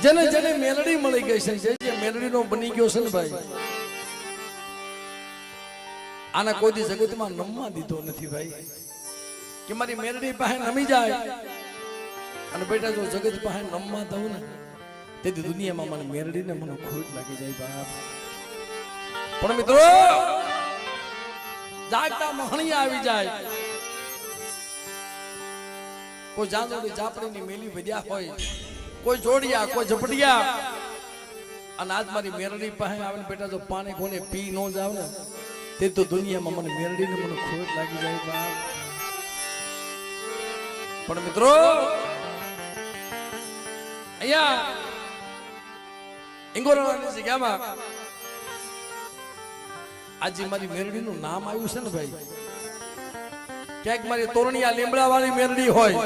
જેને જેને મેલડી મળી ગઈ છે, જે મેલડીનો બની ગયો છે ને ભાઈ, આના કોઈ દી જગતમાં નમવા દીધો નથી ભાઈ, કે મારી મેલડી પાસે નમી જાય અને બેટા જો જગત પાસે નમવા દઉં ને તેથી દુનિયામાં મને મેલડીને મને ખોટ લાગી જાય બાપ. પણ મિત્રો જાગતા મહણિયા આવી જાય, કોઈ જાંજોડી જાપડીની મેલી વધ્યા હોય, કોઈ જોડિયા કોઈ ઝપડિયા, અને આજ મારી મેરડી પાસે આવે બેટા જો પાણી કોને પી ન જાવ ને તે તો દુનિયામાં મને મેરડીને મને ખોટ લાગી જાય બાપ. પણ મિત્રો અહીંયા ઇંગોરાની જગ્યામાં આજે મારી મેરડીનું નામ આવ્યું છે ને ભાઈ, ક્યાંક મારી તોરણિયા લીમડા વાળી મેરડી હોય,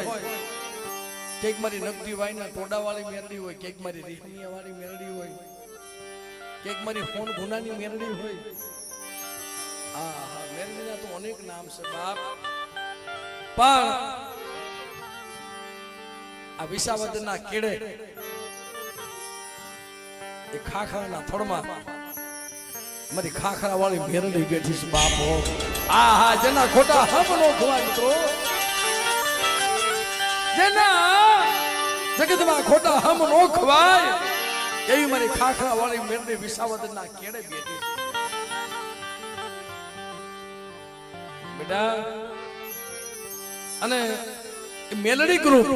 ક્યાંક મારી નકદી વાયના ટોડા વાળી મેરડી હોય, ક્યાંક મારી રીહનિયા વાળી મેરડી હોય, ક્યાંક મારી ફોન ગુનાની મેરડી હોય. હા હા, મેરડીના તો અનેક નામ છે બાપ. પણ આ વિસાવદરના કેડે એ ખાખરાના થડમાં મારી ખાખરા વાળી મેરડી બેઠી છે બાપો. આ હા, જેના ખોટા હમ નો ખવાય મિત્રો, જેના જગતમાં ખોટા હમ નો ખવાય એવી મારી ખાખરા વાળી મેરડી વિસાવદરના કેડે બેઠી છે બેટા. અને મેલડી ગ્રુપ